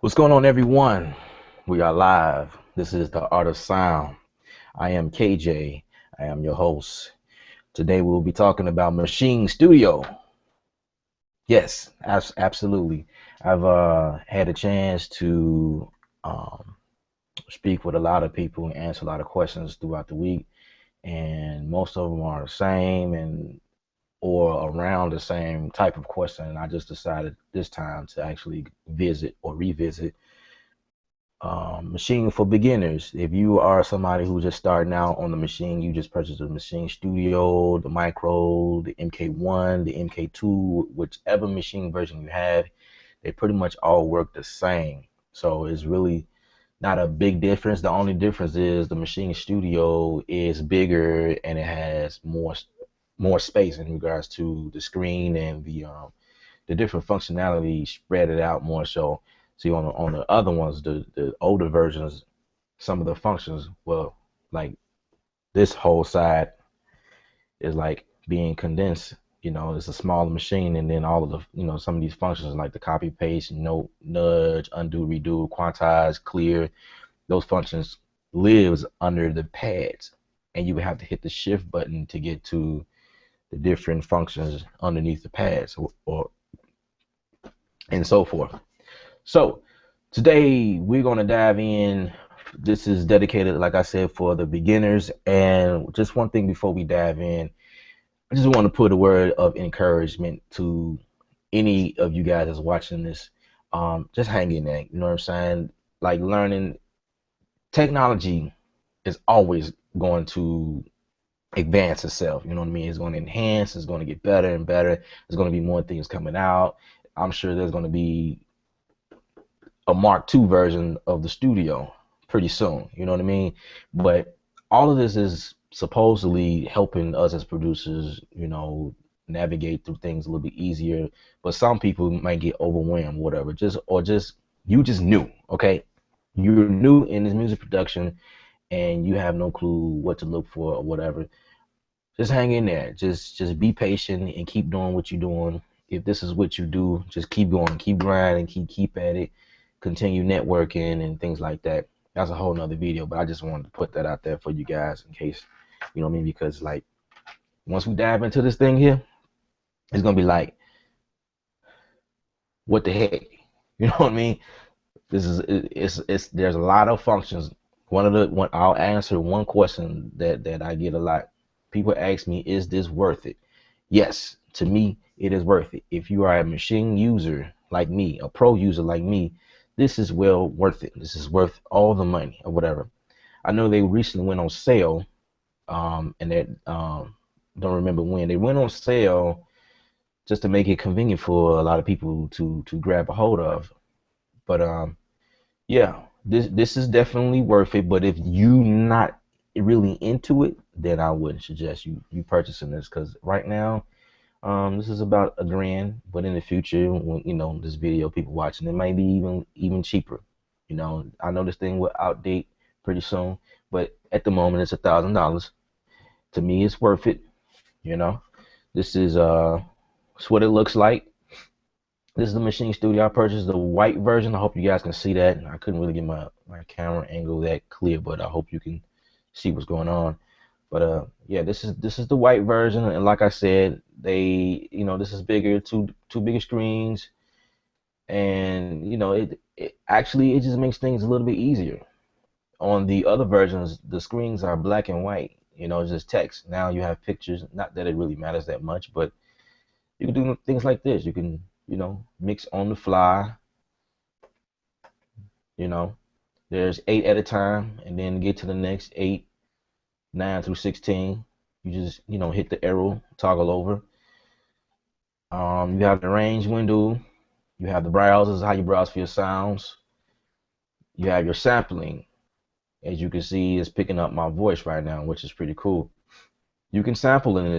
What's going on, everyone? We are live. This is the Art of Sound. I am KJ. I am your host. Today we'll be talking about Maschine Studio. Yes, absolutely. I've had a chance to um, speak with a lot of people and answer a lot of questions throughout the week, and most of them are the same and or around the same type of question. And I just decided this time to actually visit or revisit Maschine for beginners. If you are somebody who's just starting out on the Maschine, you just purchased the Maschine Studio, the Micro, the MK1, the MK2, whichever Maschine version you have, they pretty much all work the same. So it's really not a big difference. The only difference is the Maschine Studio is bigger and it has more space in regards to the screen and the different functionality spread it out more so. See, on the other ones, the older versions, some of the functions, well, like this whole side is like being condensed. It's a smaller machine, and then all of some of these functions like the copy, paste, note, nudge, undo, redo, quantize, clear, those functions lives under the pads, and you would have to hit the shift button to get to the different functions underneath the pads, or and so forth. So today we're going to dive in. This is dedicated, like I said, for the beginners. And just one thing before we dive in, I just want to put a word of encouragement to any of you guys that's watching this. Just hang in there. You know what I'm saying? Like, learning technology is always going to advance itself. You know what I mean? It's going to enhance. It's going to get better and better. There's going to be more things coming out. I'm sure there's going to be a Mark II version of the studio pretty soon. You know what I mean? But all of this is supposedly helping us as producers, navigate through things a little bit easier. But some people might get overwhelmed, whatever. Just you just new, okay? You're new in this music production and you have no clue what to look for or whatever. Just hang in there. Just be patient and keep doing what you're doing. If this is what you do, just keep going, keep grinding, keep at it, continue networking and things like that. That's a whole nother video, but I just wanted to put that out there for you guys in case, you know what I mean? Because like once we dive into this thing here, it's gonna be like, what the heck? You know what I mean? It's there's a lot of functions. One I'll answer one question that I get a lot. People ask me, is this worth it? Yes, to me, it is worth it. If you are a Maschine user like me, a pro user like me, this is well worth it. This is worth all the money or whatever. I know they recently went on sale, and that don't remember when they went on sale just to make it convenient for a lot of people to grab a hold of. But yeah, this is definitely worth it. But if you not really into it, then I wouldn't suggest you purchasing this because right now this is about $1,000, but in the future, when this video, people watching, it might be even cheaper. I know this thing will outdate pretty soon, but at the moment, it's $1,000. To me, it's worth it. You know, this is it's what it looks like. This is the Maschine Studio. I purchased the white version. I hope you guys can see that. I couldn't really get my camera angle that clear, but I hope you can see what's going on. But yeah, this is the white version, and like I said, this is bigger, two bigger screens, and it actually it just makes things a little bit easier. On the other versions, the screens are black and white, it's just text. Now you have pictures. Not that it really matters that much, but you can do things like this. You can mix on the fly. You know, there's 8 at a time, and then get to the next 8, 9 through 16. You just hit the arrow, toggle over. You have the range window. You have the browsers, how you browse for your sounds. You have your sampling. As you can see, it's picking up my voice right now, which is pretty cool. You can sample in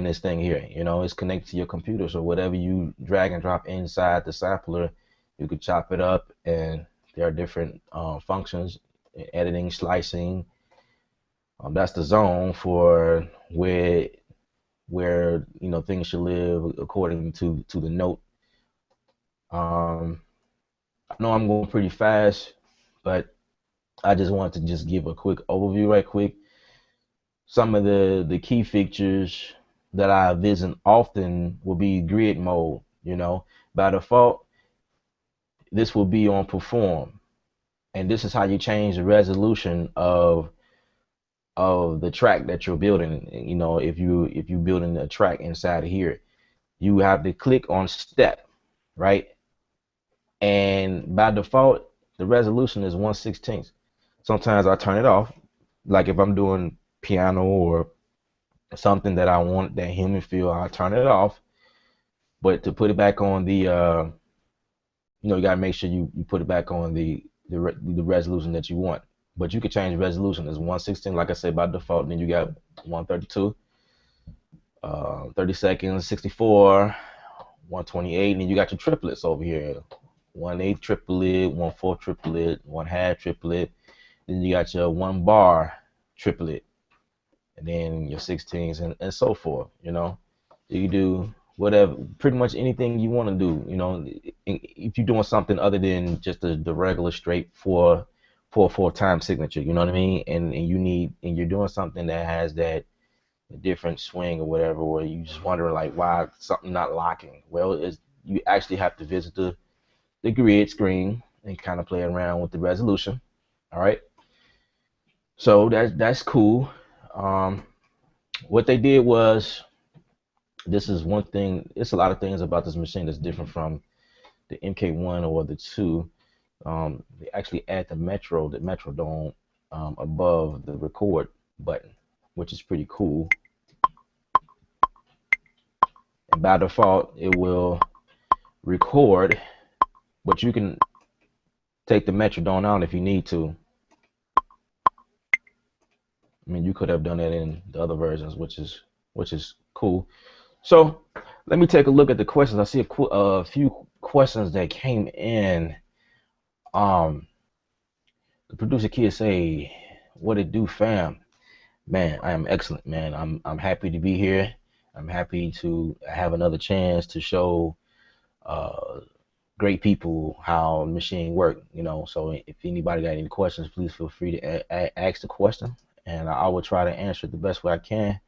this thing here. It's connected to your computer, so whatever you drag and drop inside the sampler, you can chop it up, and there are different functions: editing, slicing. That's the zone for where things should live according to the note. know I'm going pretty fast, but I just wanted to just give a quick overview right quick. Some of the key features that I visit often will be grid mode. By default, this will be on perform, and this is how you change the resolution of the track that you're building. If you building a track inside of here, you have to click on step, right? And by default, the resolution is 1/16. Sometimes I turn it off, like if I'm doing piano or something that I want that human feel, I turn it off. But to put it back on the you gotta make sure you put it back on the resolution that you want. But you can change the resolution as 1/16, like I said, by default. Then you got 132, 30 seconds, 64, 128, and then you got your triplets over here. 1/8 triplet, 1/4 triplet, 1/2 triplet. Then you got your 1 bar triplet, and then your 16s and so forth. You do whatever, pretty much anything you want to do. If you're doing something other than just the regular straight 4/4 time signature, you know what I mean? And you're doing something that has that different swing or whatever, or you just wondering like why something not locking. Well, you actually have to visit the grid screen and kind of play around with the resolution. All right. So that's cool. What they did was, this is one thing. It's a lot of things about this machine that's different from the MK1 or the 2. They actually add the metronome above the record button, which is pretty cool. And by default, it will record, but you can take the metronome out if you need to. I mean, you could have done that in the other versions, which is cool. So let me take a look at the questions. I see a few questions that came in. The producer kid say, "What it do, fam?" Man, I am excellent, man. I'm happy to be here. I'm happy to have another chance to show great people how machine work. So if anybody got any questions, please feel free to ask the question, and I will try to answer it the best way I can.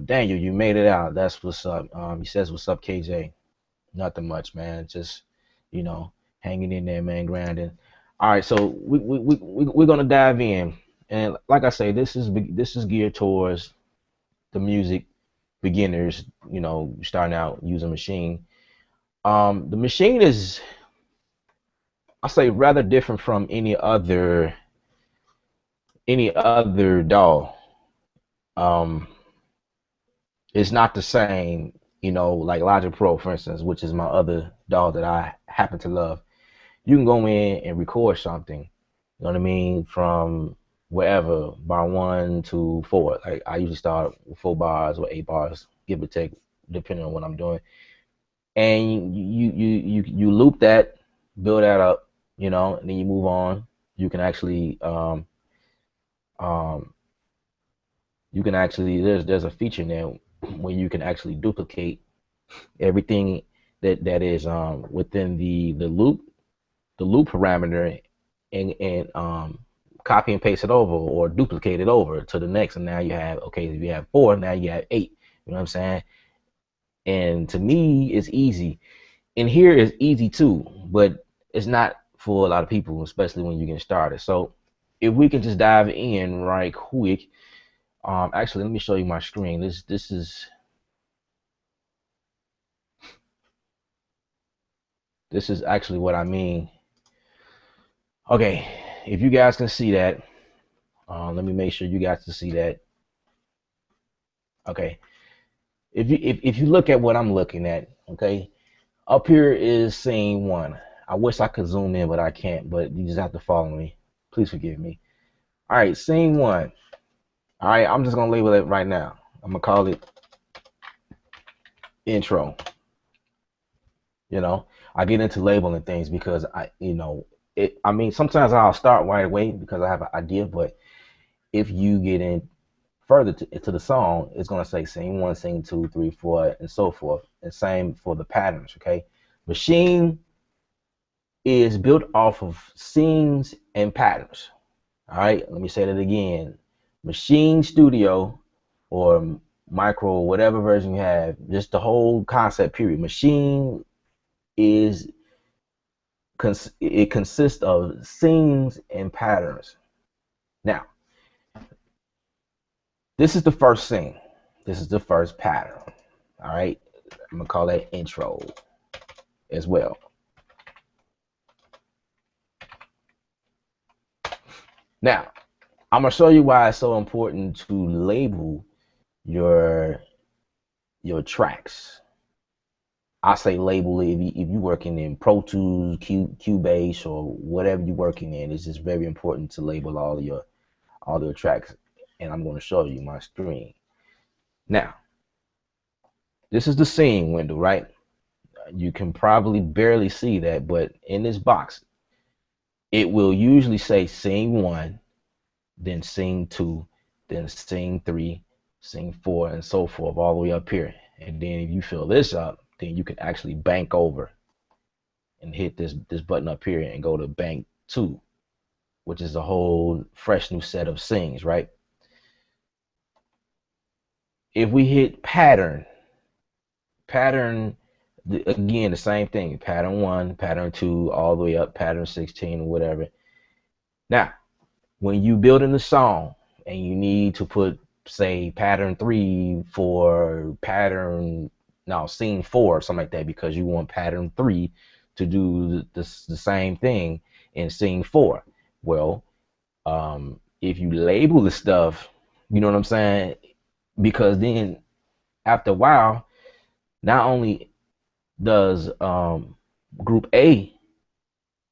Daniel, you made it out. That's what's up. He says, "What's up, KJ?" Nothing much, man. Just hanging in there, man, grinding. All right, so we're gonna dive in, and like I say, this is geared towards the music beginners. Starting out using machine. The machine is, I say, rather different from any other DAW. Um, it's not the same, like Logic Pro, for instance, which is my other DAW that I happen to love. You can go in and record something, you know what I mean, from wherever, bar 1 to 4. Like I usually start with 4 bars or 8 bars, give or take, depending on what I'm doing. And you loop that, build that up, and then you move on. You can actually um, there's a feature now where you can actually duplicate everything that is within the loop parameter, and copy and paste it over or duplicate it over to the next, and now you have, okay, if you have 4, now you have 8. You know what I'm saying? And to me, it's easy. And here is easy too, but it's not for a lot of people, especially when you get started. So if we can just dive in right quick. Actually, let me show you my screen. This is actually what I mean. Okay, if you guys can see that, let me make sure you guys can see that. Okay, if you look at what I'm looking at, okay, up here is scene 1. I wish I could zoom in, but I can't. But you just have to follow me. Please forgive me. All right, scene 1. All right, I'm just gonna label it right now. I'm gonna call it intro. I get into labeling things because I mean, sometimes I'll start right away because I have an idea, but if you get in further into the song, it's going to say scene 1, scene 2, 3, 4, and so forth. And same for the patterns, okay? Machine is built off of scenes and patterns. All right, let me say that again. Maschine Studio or Micro, whatever version you have, just the whole concept period. Maschine is it consists of scenes and patterns. Now, this is the first scene. This is the first pattern. All right, I'm gonna call that intro as well. Now, I'm gonna show you why it's so important to label your tracks. I say label it if you're working in Pro Tools, Cubase, or whatever you're working in. It's just very important to label all your tracks. And I'm going to show you my screen. Now, this is the scene window, right? You can probably barely see that, but in this box, it will usually say scene 1, then scene 2, then scene 3, scene 4, and so forth, all the way up here. And then if you fill this up, then you can actually bank over and hit this button up here and go to bank 2, which is a whole fresh new set of scenes, right? If we hit pattern, again, the same thing, pattern 1, pattern 2, all the way up, pattern 16, whatever. Now, when you building the song and you need to put, say, pattern 3 for scene 4 or something like that, because you want pattern 3 to do the same thing in scene 4. Well, if you label the stuff, you know what I'm saying? Because then after a while, not only does group A,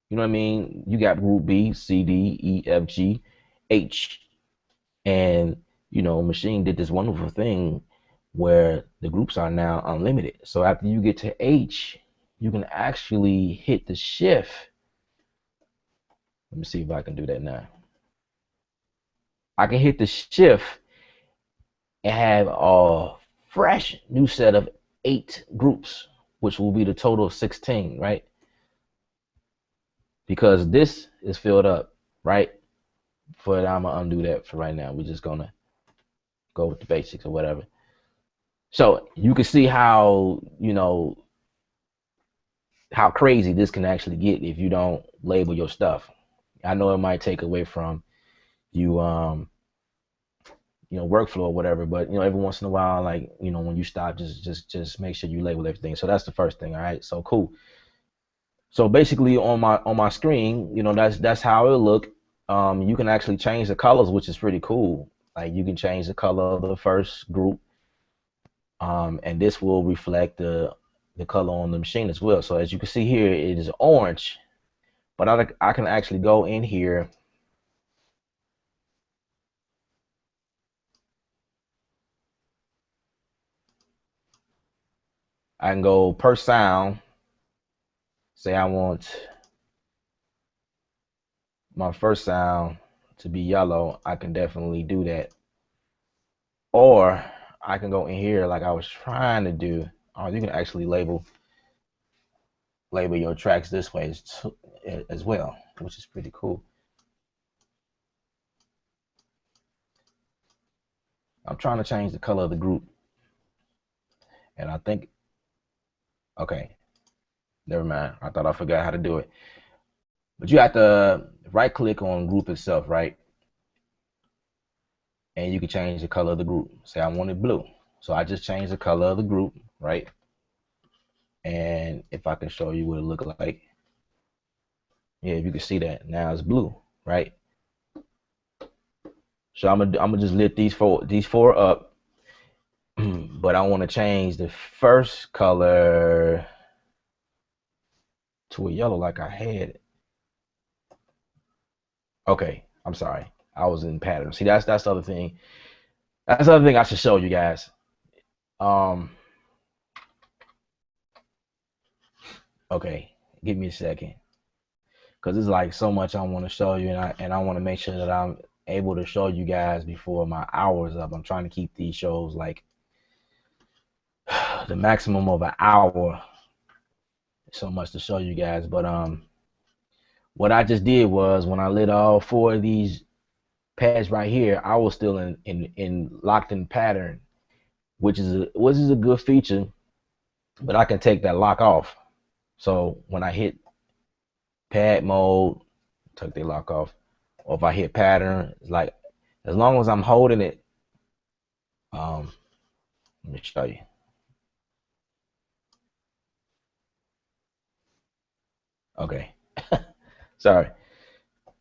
you know what I mean? You got group B, C, D, E, F, G, H. And, Maschine did this wonderful thing where the groups are now unlimited. So after you get to H, you can actually hit the shift. Let me see if I can do that now. I can hit the shift and have a fresh new set of 8 groups, which will be the total of 16, right? Because this is filled up, right? But I'm gonna undo that for right now. We're just gonna go with the basics or whatever. So you can see how, how crazy this can actually get if you don't label your stuff. I know it might take away from you, workflow or whatever, but every once in a while, like, when you stop, just make sure you label everything. So that's the first thing. All right, so cool. So basically on my screen, that's how it'll look. You can actually change the colors, which is pretty cool. Like, you can change the color of the first group, and this will reflect the color on the machine as well. So as you can see here, it is orange, but I can actually go in here I can go per sound. Say I want my first sound to be yellow. I can definitely do that. Or I can go in here like I was trying to do. Or you can actually label your tracks this way as well, which is pretty cool. I'm trying to change the color of the group. And I think, okay, never mind. I thought I forgot how to do it. But you have to right click on group itself, right? And you can change the color of the group. Say I want it blue. So I just changed the color of the group, right? And if I can show you what it look like, yeah, if you can see that now it's blue, right? So I'm gonna just lit these four up, but I want to change the first color to a yellow like I had. Okay, I'm sorry, I was in pattern. See, that's the other thing. That's the other thing I should show you guys. Okay, give me a second, because it's like so much I want to show you, and I want to make sure that I'm able to show you guys before my hour's up. I'm trying to keep these shows like the maximum of an hour. So much to show you guys, but What I just did was when I lit all 4 of these pads right here, I was still in locked in pattern, which is a good feature, but I can take that lock off. So when I hit pad mode, take the lock off, or if I hit pattern, it's like as long as I'm holding it, let me show you. Okay, sorry.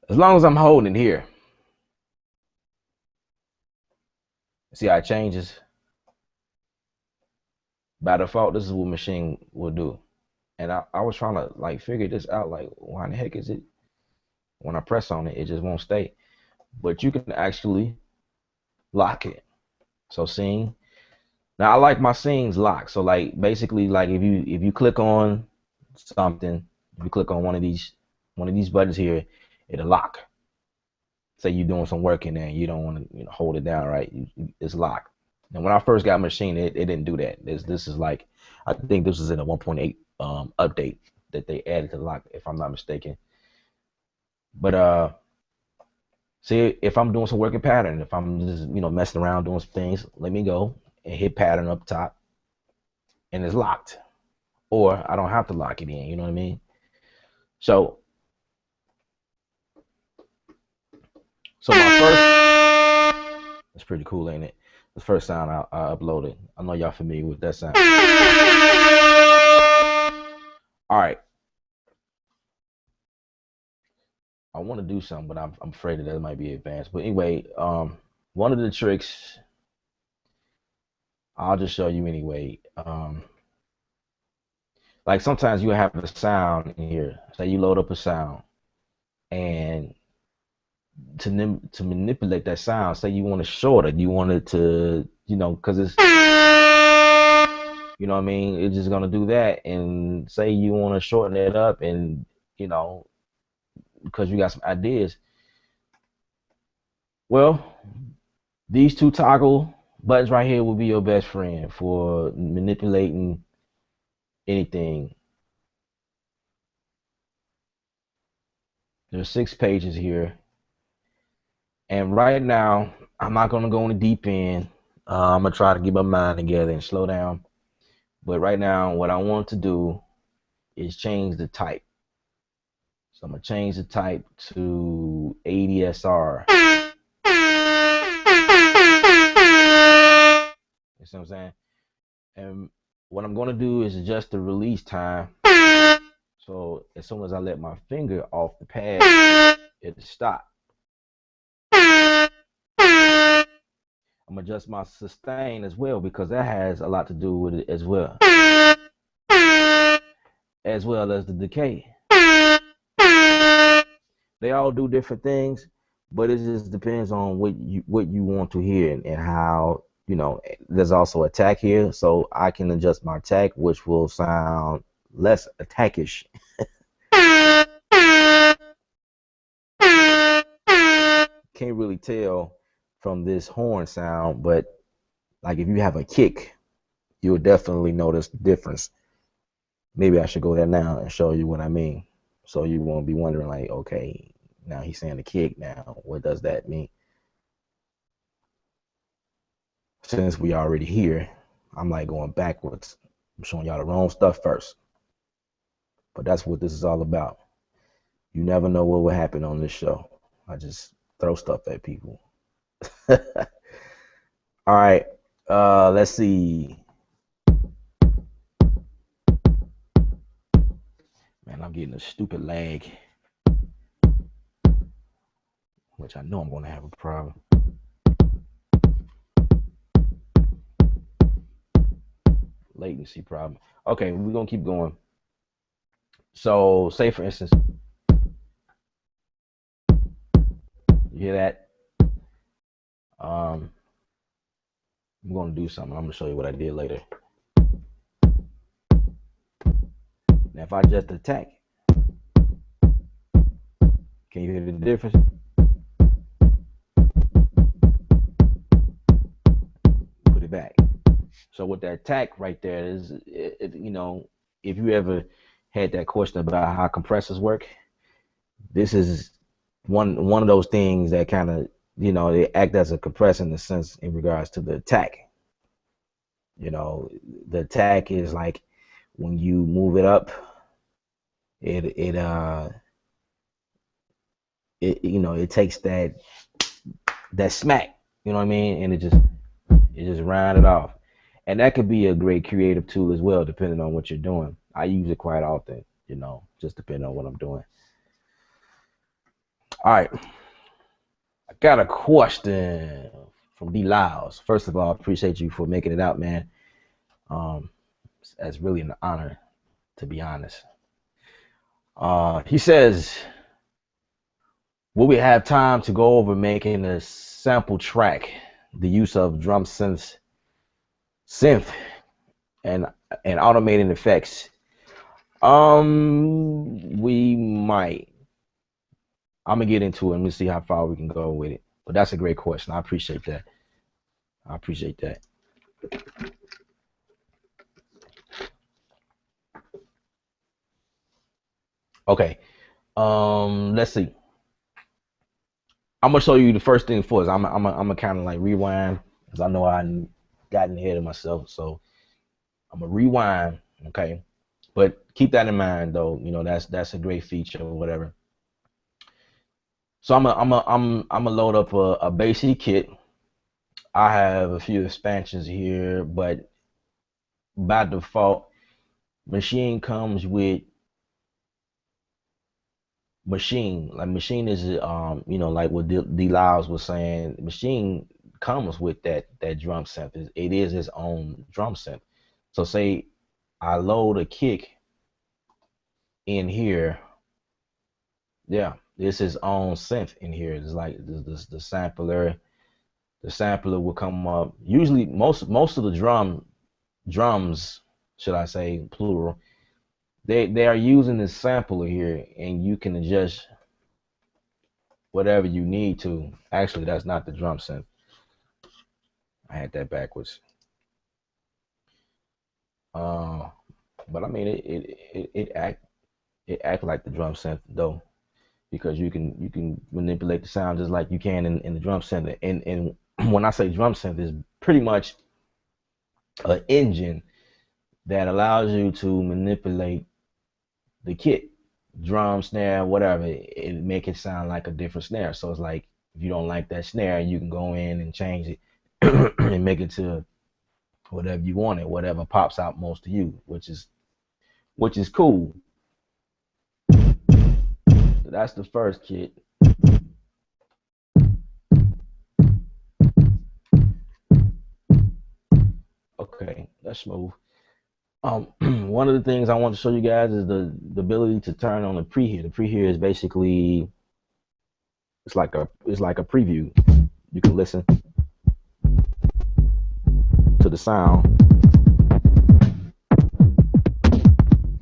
As long as I'm holding it here, see how it changes by default. This is what Maschine will do. And I was trying to like figure this out, like why in the heck is it when I press on it, it just won't stay. But you can actually lock it. So scene. Now I like my scenes locked. So like basically like if you click on something, if you click on one of these buttons here, it'll lock. Say you're doing some work in there and you don't want to hold it down, right? It's locked. And when I first got Maschine, it didn't do that. This is like I think this is in a 1.8 update that they added to lock, if I'm not mistaken. But see, if I'm doing some working pattern, if I'm just messing around doing some things, let me go and hit pattern up top, and it's locked. Or I don't have to lock it in. You know what I mean? So my first, that's pretty cool, ain't it? The first sound I uploaded. I know y'all familiar with that sound. All right. I want to do something, but I'm afraid that might be advanced. But anyway, one of the tricks I'll just show you anyway. Like sometimes you have a sound in here. Say you load up a sound, and to manipulate that sound, say you want to short it, you want it to, because it's, you know what I mean, it's just gonna do that. And say you want to shorten it up, and because you got some ideas. Well, these 2 toggle buttons right here will be your best friend for manipulating anything. There's 6 pages here, and right now I'm not gonna go in the deep end. I'm gonna try to get my mind together and slow down. But right now, what I want to do is change the type. So I'm gonna change the type to ADSR. You see what I'm saying? And what I'm gonna do is adjust the release time. So as soon as I let my finger off the pad, it'll stop. I'm gonna adjust my sustain as well, because that has a lot to do with it as well as the decay. They all do different things, but it just depends on what you want to hear, and how, there's also attack here, so I can adjust my attack, which will sound less attackish. Can't really tell from this horn sound, but like if you have a kick, you'll definitely notice the difference. Maybe I should go there now and show you what I mean, so you won't be wondering like, okay, now he's saying the kick, now what does that mean? Since we already here, I'm like going backwards. I'm showing y'all the wrong stuff first, but that's what this is all about. You never know what will happen on this show. I just throw stuff at people. All right, let's see. Man, I'm getting a stupid lag, which I know I'm gonna have a problem. Latency problem. Okay, we're gonna keep going. So say for instance, you hear that? I'm gonna do something. I'm gonna show you what I did later. Now if I just attack, can you hear the difference? Put it back. So with that attack right there is, if you ever had that question about how compressors work, this is one of those things that kind of, they act as a compressor in the sense in regards to the attack. The attack is like when you move it up, it takes that smack, you know what I mean, and it just round it off. And that could be a great creative tool as well, depending on what you're doing. I use it quite often, just depending on what I'm doing. All right, I got a question from D Lyles. First of all, I appreciate you for making it out, man. That's really an honor, to be honest. He says, will we have time to go over making a sample track, the use of drum synth and automating effects? We might. I'm gonna get into it and we'll see how far we can go with it. But that's a great question. I appreciate that. Okay. Let's see. I'm gonna show you the first thing first. I'm gonna kind of like rewind because I know I gotten ahead of myself. So I'm gonna rewind. Okay. But keep that in mind, though. That's a great feature or whatever. So I'm gonna load up a basic kit. I have a few expansions here, but by default, Maschine comes with Maschine. Like Maschine is like what D Lyles was saying. Maschine comes with that drum synth. It is its own drum synth. So say I load a kick in here. Yeah, this is own synth in here. It's like the sampler. The sampler will come up. Usually, most of the drums, should I say plural, they are using this sampler here, and you can adjust whatever you need to. Actually, that's not the drum synth. I had that backwards. But I mean, it act like the drum synth though, because you can manipulate the sound just like you can in the drum synth. And when I say drum synth, it's pretty much an engine that allows you to manipulate the kit, drum, snare, whatever, it make it sound like a different snare. So it's like if you don't like that snare, you can go in and change it and make it to whatever you want it, whatever pops out most to you, which is cool. So that's the first kit. Okay, that's smooth. One of the things I want to show you guys is the ability to turn on the prehear. The prehear is basically it's like a preview. You can listen to the sound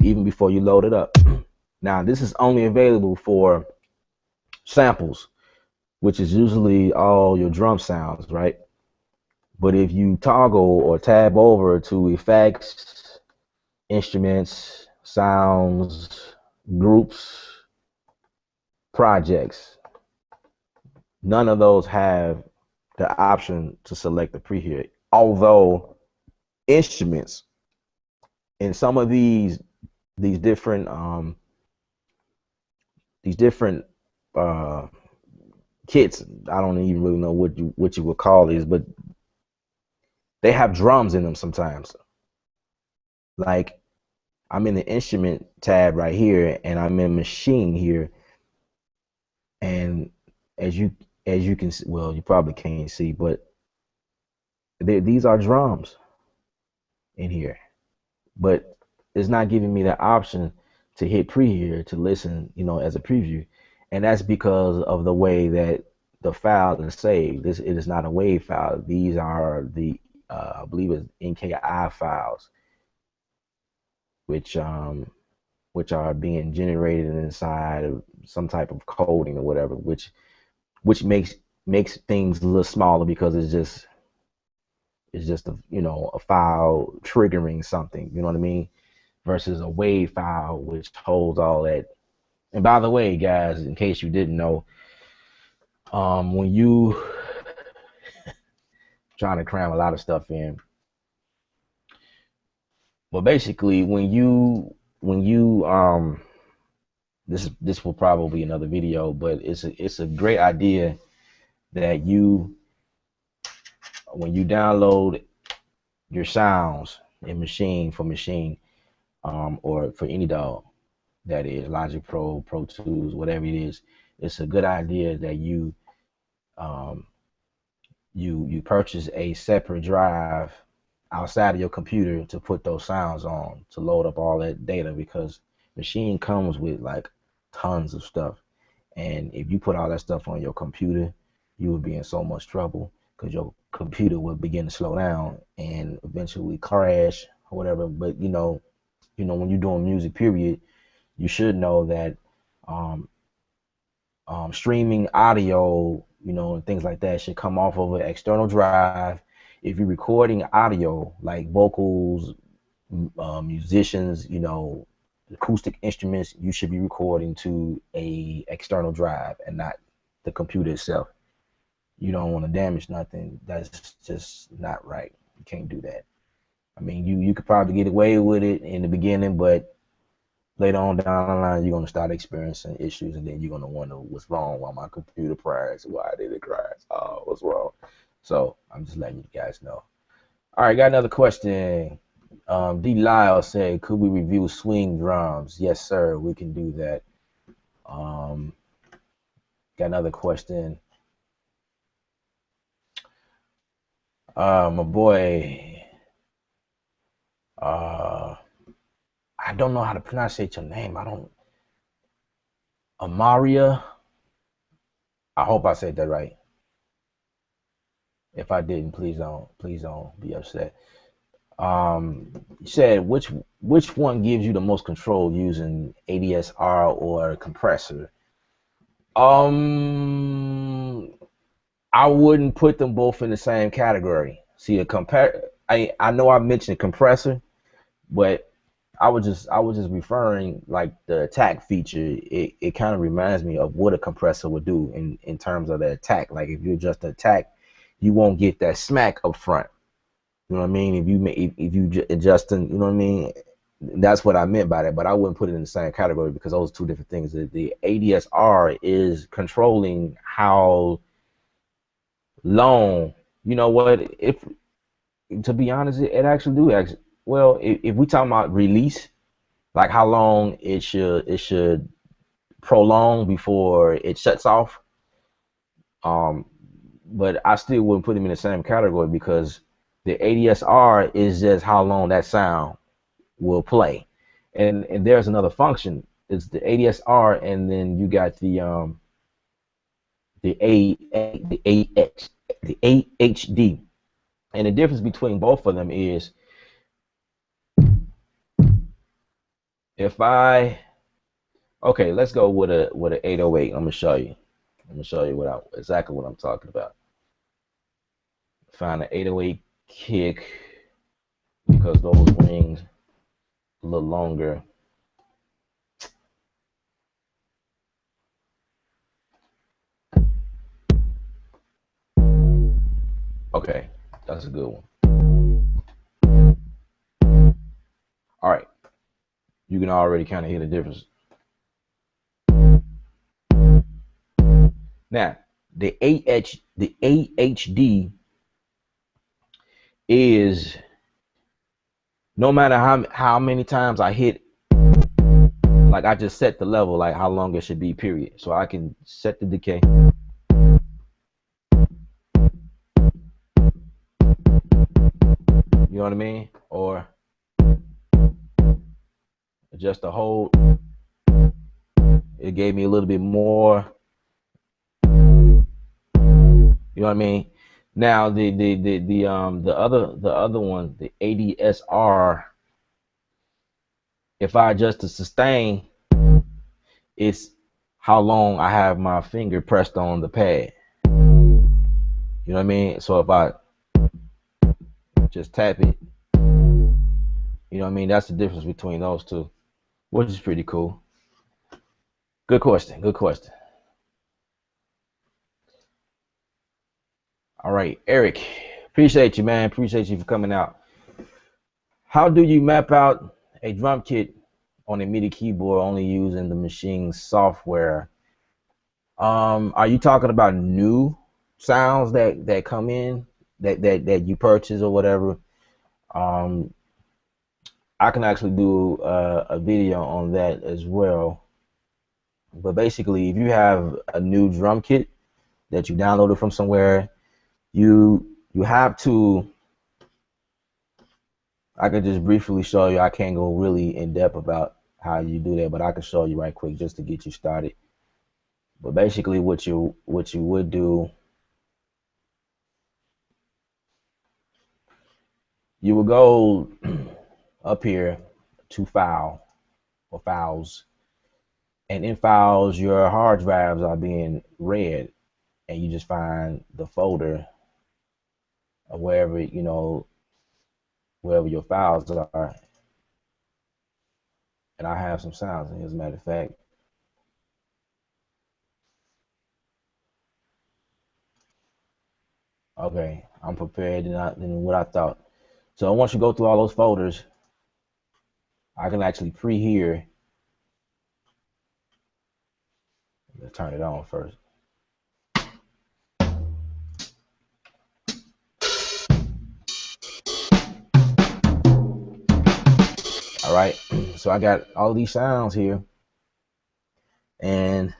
even before you load it up. Now, this is only available for samples, which is usually all your drum sounds, right? But if you toggle or tab over to effects, instruments, sounds, groups, projects, none of those have the option to select the prehear. Although instruments in some of these different kits, I don't even really know what you would call these, but they have drums in them sometimes. Like I'm in the instrument tab right here, and I'm in Maschine here, and as you can see, well, you probably can't see, but these are drums in here, but it's not giving me the option to hit prehear to listen, as a preview, and that's because of the way that the file is saved. It is not a WAV file. These are the I believe it's NKI files, which are being generated inside of some type of coding or whatever, which makes things a little smaller because it's just a file triggering something, you know what I mean, versus a WAV file which holds all that And by the way, guys, in case you didn't know, when you trying to cram a lot of stuff in, but basically when you this will probably be another video, but it's a great idea that you when you download your sounds in Maschine, or for any DAW, that is Logic Pro, Pro Tools, whatever it is, it's a good idea that um, you purchase a separate drive outside of your computer to put those sounds on, to load up all that data, because Maschine comes with like tons of stuff. And if you put all that stuff on your computer, you would be in so much trouble because your computer would begin to slow down and eventually crash or whatever. But when you're doing music, period, you should know that um, streaming audio, and things like that should come off of an external drive. If you're recording audio like vocals, musicians, acoustic instruments, you should be recording to a external drive and not the computer itself. You don't want to damage nothing. That's just not right. You can't do that. I mean, you could probably get away with it in the beginning, but later on down the line, you're going to start experiencing issues, and then you're going to wonder what's wrong. Why my computer crashed? Why did it crash? Oh, what's wrong? So I'm just letting you guys know. All right, got another question. D. Lyle said, could we review swing drums? Yes, sir, we can do that. Got another question. My boy, I don't know how to pronounce your name. Amaria. I hope I said that right. If I didn't, please don't be upset. You said which one gives you the most control using ADSR or compressor? I wouldn't put them both in the same category. See, I know I mentioned compressor, but I was just referring like the attack feature. It kind of reminds me of what a compressor would do in terms of the attack. Like if you adjust the attack, you won't get that smack up front. You know what I mean? If you adjusting, you know what I mean? That's what I meant by that. But I wouldn't put it in the same category because those are two different things. The ADSR is controlling how long. You know what? If to be honest, it actually do actually. Well, if we talking about release, like how long it should prolong before it shuts off. But I still wouldn't put them in the same category because the ADSR is just how long that sound will play, and there's another function. It's the ADSR, and then you got the AHD, and the difference between both of them is if I okay, let's go with a 808. I'm gonna show you. Exactly what I'm talking about. Find an 808 kick because those rings a little longer. Okay, that's a good one. All right, you can already kind of hear the difference. Now, the AHD is no matter how many times I hit, like I just set the level, like how long it should be, period. So I can set the decay. You know what I mean? Or just the hold. It gave me a little bit more. You know what I mean? Now the other one, the ADSR, if I adjust the sustain, it's how long I have my finger pressed on the pad. You know what I mean? So if I just tap it, you know what I mean? That's the difference between those two, which is pretty cool. Good question. Good question. All right, Eric. Appreciate you, man. Appreciate you for coming out. How do you map out a drum kit on a MIDI keyboard only using the Maschine software? Are you talking about new sounds that come in that you purchase or whatever? Um, I can actually do a video on that as well. But basically, if you have a new drum kit that you downloaded from somewhere, you have to. I can just briefly show you. I can't go really in depth about how you do that, but I can show you right quick just to get you started. But basically, what you would do, you would go up here to file or files, and in files, your hard drives are being read, and you just find the folder or wherever wherever your files are. And I have some sounds in here, as a matter of fact. Okay, I'm prepared than what I thought. So once you go through all those folders, I can actually pre-hear. Let's turn it on first. All right, so I got all these sounds here, and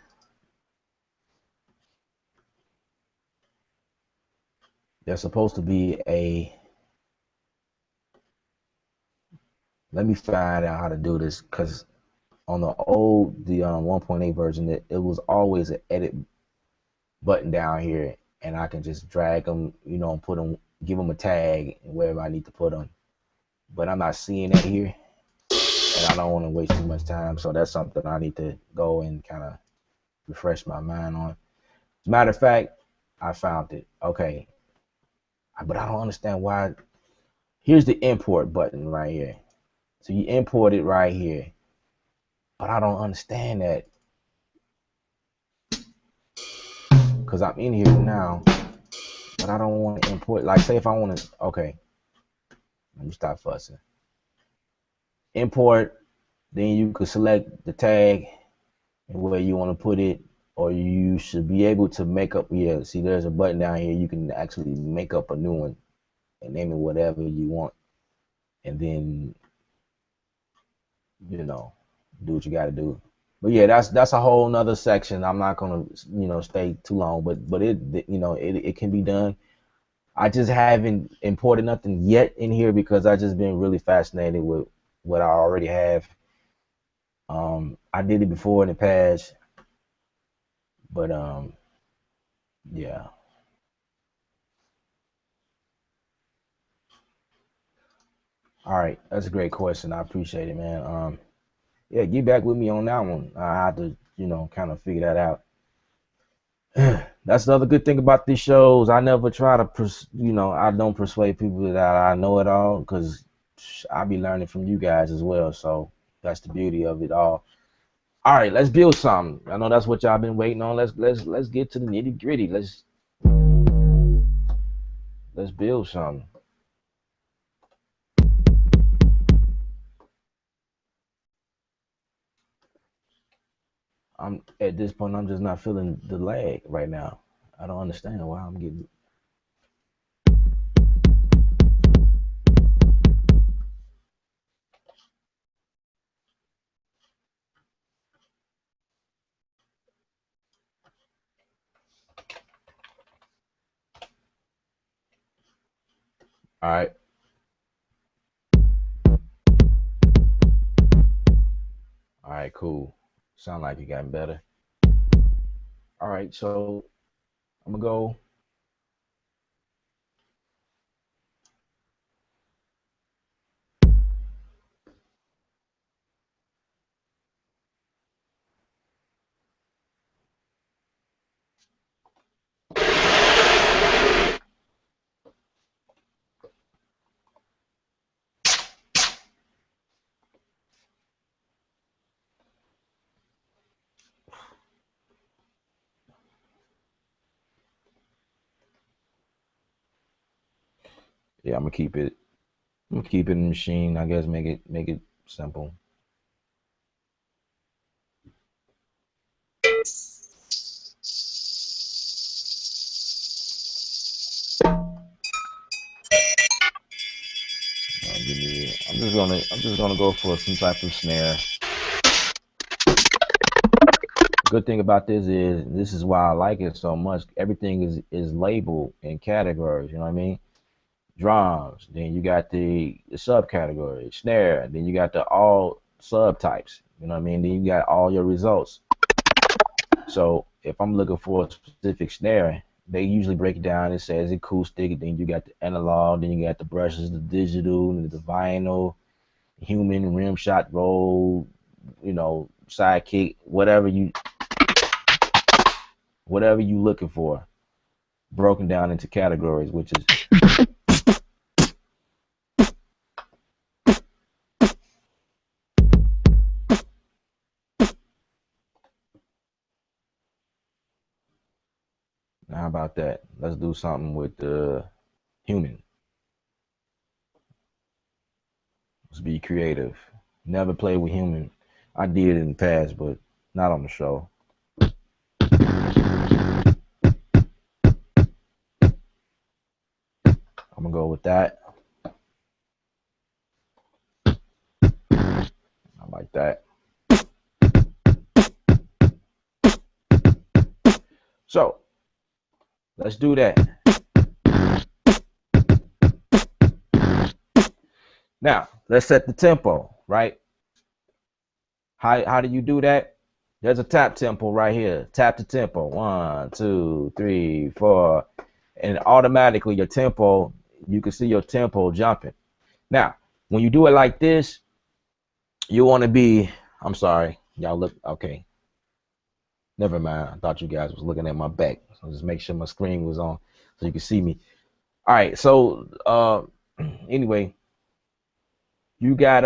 there's supposed to be a. Let me find out how to do this because on the 1.8 version, it was always an edit button down here, and I can just drag them, and put them, give them a tag wherever I need to put them. But I'm not seeing that here, and I don't want to waste too much time. So that's something I need to go and kind of refresh my mind on. As a matter of fact, I found it. Okay, but I don't understand why. Here's the import button right here. So you import it right here, but I don't understand that because I'm in here now, but I don't want to import. Like, say if I want to, okay, let me stop fussing. Import, then you could select the tag and where you want to put it, or you should be able to make up. Yeah, see, there's a button down here. You can actually make up a new one and name it whatever you want, and then you know do what you got to do. But yeah, that's a whole nother section. I'm not gonna stay too long, but it can be done. I just haven't imported nothing yet in here because I just been really fascinated with what I already have. I did it before in the past, but yeah. All right, that's a great question. I appreciate it, man. Yeah, get back with me on that one. I have to, kind of figure that out. That's the other good thing about these shows. I never try to, I don't persuade people that I know it all because I be learning from you guys as well. So that's the beauty of it all. All right, let's build something. I know that's what y'all been waiting on. Let's get to the nitty gritty. Let's build something. I'm at this point. I'm just not feeling the lag right now. I don't understand why I'm getting. All right, all right, cool. Sound like you got better. All right, so I'm gonna go. Yeah, I'm gonna keep it. I'm gonna keep it in Machine. I guess make it simple. I'm just gonna go for some type of snare. Good thing about this is why I like it so much. Everything is labeled in categories. You know what I mean? Drums. Then you got the subcategory, snare. Then you got the all subtypes. You know what I mean? Then you got all your results. So if I'm looking for a specific snare, they usually break it down. It says acoustic. Then you got the analog. Then you got the brushes, the digital, and the vinyl, human, rim shot, roll. Sidekick, whatever you looking for, broken down into categories, which is how about that? Let's do something with the human. Let's be creative. Never play with human. I did it in the past, but not on the show. I'm gonna go with that. I like that. So let's do that. Now let's set the tempo, right? How do you do that? There's a tap tempo right here. Tap the tempo. 1, 2, 3, 4. And automatically your tempo, you can see your tempo jumping. Now, when you do it like this, you want to be, I'm sorry, y'all look, okay. Never mind. I thought you guys was looking at my back. So just make sure my screen was on so you can see me. All right, so anyway, you got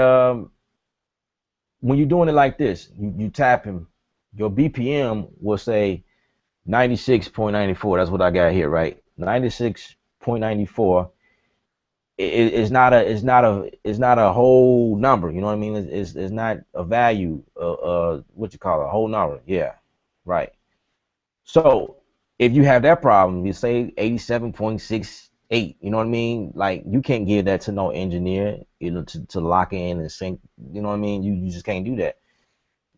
when you're doing it like this, you tapping, your BPM will say 96.94. That's what I got here, right? 96.94. It's not a whole number. You know what I mean? It's not a value. What you call it, a whole number? Yeah, right. So if you have that problem, you say 87.68. You know what I mean? Like you can't give that to no engineer, to lock in and sync. You know what I mean? You just can't do that.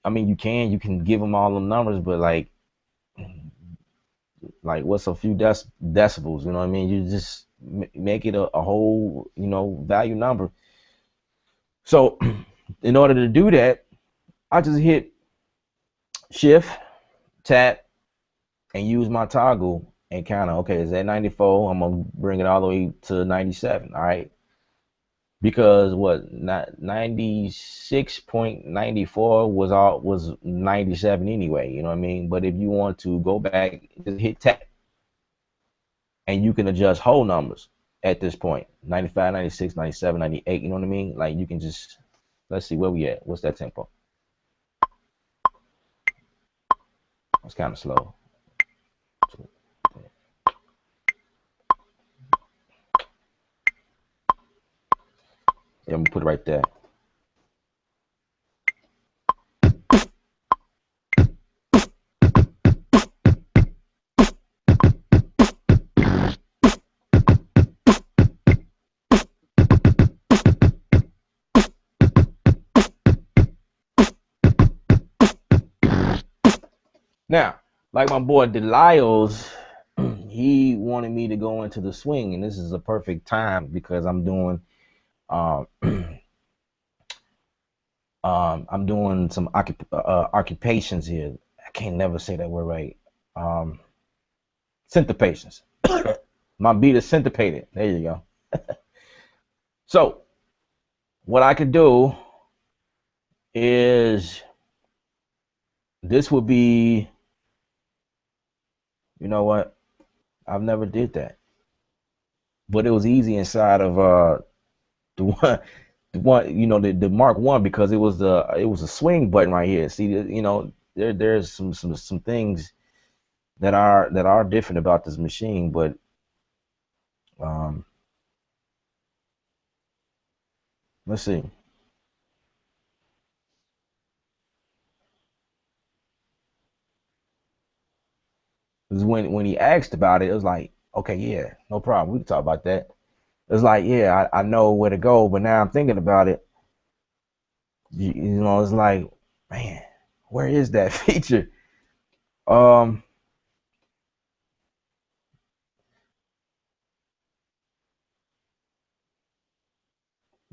I mean, you can give them all them numbers, but like what's a few decibels? You know what I mean? You just make it a whole value number. So in order to do that, I just hit shift tap and use my toggle and kind of, okay, is that 94? I'm gonna bring it all the way to 97. All right, because what, not 96.94 was 97 anyway. You know what I mean? But if you want to go back, just hit tap and you can adjust whole numbers at this point: 95, 96, 97, 98. You know what I mean? Like you can just, let's see where we at. What's that tempo? It's kind of slow. Yeah, I'm gonna put it right there. Now, like my boy Delios, he wanted me to go into the swing, and this is a perfect time because um, I'm doing some occupations here. I can't never say that word right. Um, Syncopations. My beat is syncopated. There you go. So what I could do is this would be, you know what? I've never did that, but it was easy inside of the one, the Mark One, because it was a swing button right here. See, there's some things that are different about this machine, but um, Let's see. Because when he asked about it, it was like, okay, yeah, no problem. We can talk about that. It's like, yeah, I know where to go, but now I'm thinking about it. You know, it's like, man, where is that feature? Um,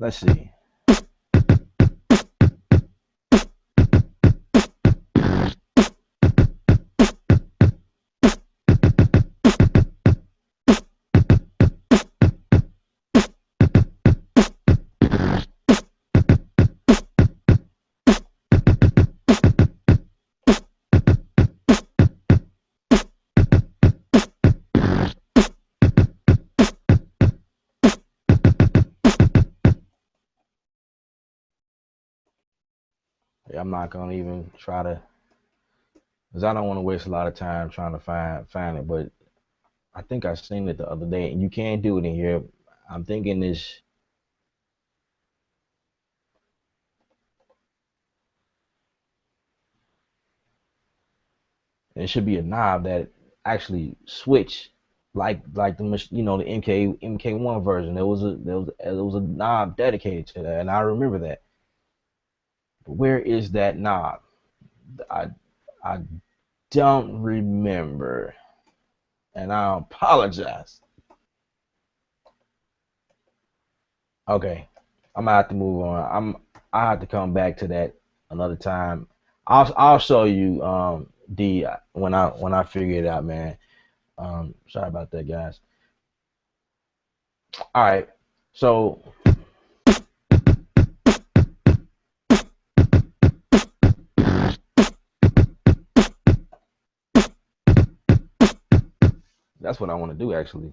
let's see. I'm not gonna even try to, because I don't want to waste a lot of time trying to find it. But I think I seen it the other day, and you can't do it in here. I'm thinking this. It should be a knob that actually switch like the MK1 version. There was a knob dedicated to that, and I remember that. But where is that knob? I I don't remember, and I apologize. Okay, I'm gonna have to move on. I have to come back to that another time. I'll show you D when I figure it out, man. Sorry about that, guys. All right, so that's what I want to do actually.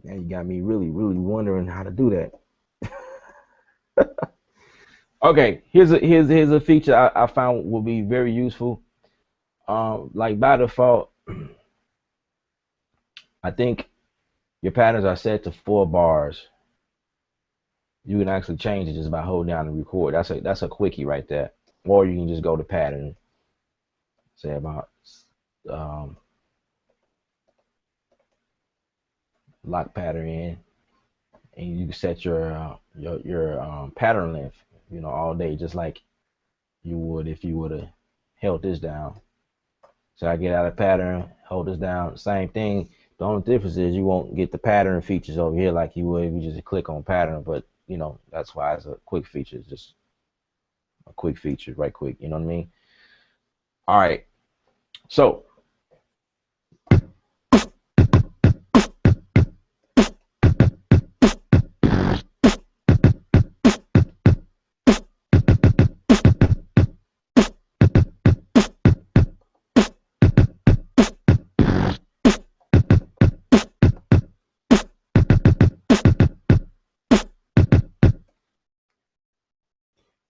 Now you got me really, really wondering how to do that. Okay, here's a feature I found will be very useful. Like by default, I think your patterns are set to 4 bars. You can actually change it just by holding down and record. That's a quickie right there. Or you can just go to pattern, say about um, lock pattern in, and you can set your pattern length, all day, just like you would if you would have held this down. So I get out of pattern, hold this down, same thing. The only difference is you won't get the pattern features over here like you would if you just click on pattern. But that's why it's a quick feature. It's just a quick feature, right quick. You know what I mean? All right. So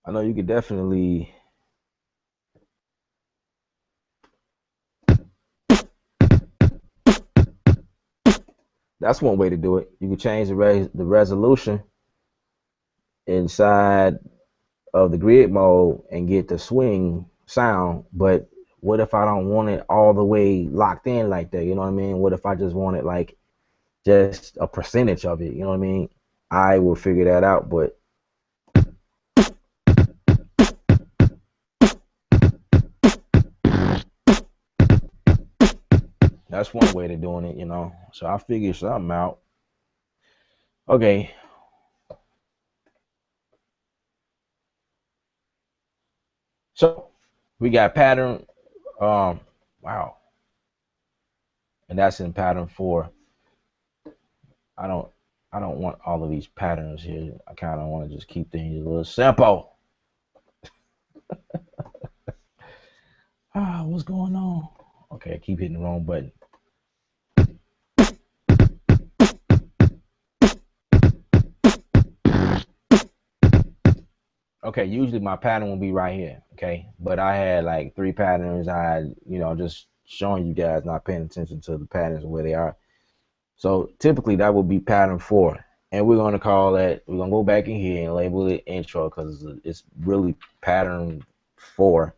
I know you could definitely. That's one way to do it. You can change the resolution inside of the grid mode and get the swing sound. But what if I don't want it all the way locked in like that? You know what I mean? What if I just want it like just a percentage of it? You know what I mean? I will figure that out. But that's one way to doing it. So I figured something out. Okay. So we got pattern. Wow. And that's in pattern 4. I don't I don't want all of these patterns here. I kind of want to just keep things a little simple. What's going on? Okay, I keep hitting the wrong button. okay, usually my pattern will be right here, okay? But I had like 3 patterns. I had, just showing you guys, not paying attention to the patterns and where they are. So typically that would be pattern 4. And we're gonna go back in here and label it intro because it's really pattern 4.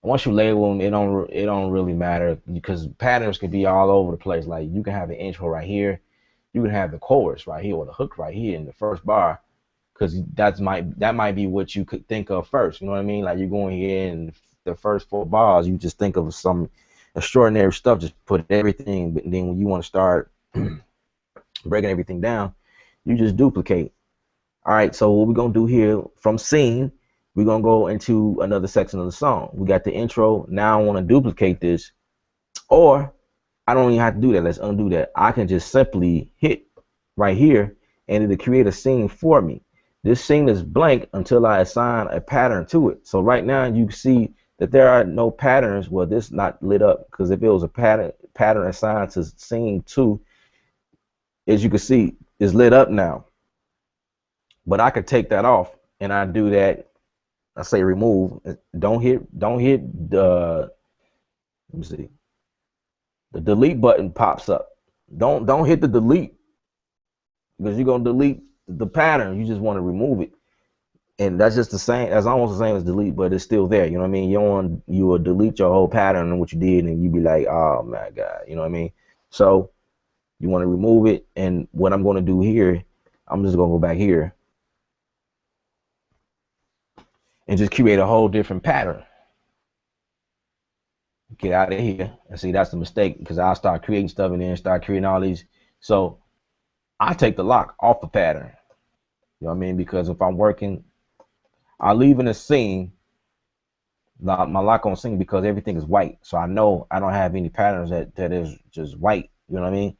Once you label them, it don't really matter because patterns can be all over the place. Like you can have the intro right here, you can have the chorus right here or the hook right here in the first bar, because that might be what you could think of first. You know what I mean? Like you're going here and the first 4 bars, you just think of some extraordinary stuff, just put everything. But then when you want to start breaking everything down, you just duplicate. All right, so what we're gonna do here from scene, we're gonna go into another section of the song. We got the intro. Now I want to duplicate this, or I don't even have to do that. Let's undo that. I can just simply hit right here and it'll create a scene for me. This scene is blank until I assign a pattern to it. So right now you see that there are no patterns. Well, this is not lit up because if it was a pattern assigned to scene 2, as you can see, it's lit up now. But I could take that off, and I do that. I say remove. Don't hit the, let me see. The delete button pops up. Don't hit the delete because you're gonna delete the pattern. You just want to remove it, and that's just the same. That's almost the same as delete, but it's still there. You know what I mean? You will delete your whole pattern and what you did, and you be like, oh my god, you know what I mean? So you want to remove it, and what I'm going to do here, I'm just gonna go back here and just create a whole different pattern. Get out of here. And see, that's the mistake because I'll start creating stuff and then start creating all these. So I take the lock off the pattern. You know what I mean? Because if I'm working, I leave in a scene my lock on scene because everything is white. So I know I don't have any patterns that is just white. You know what I mean?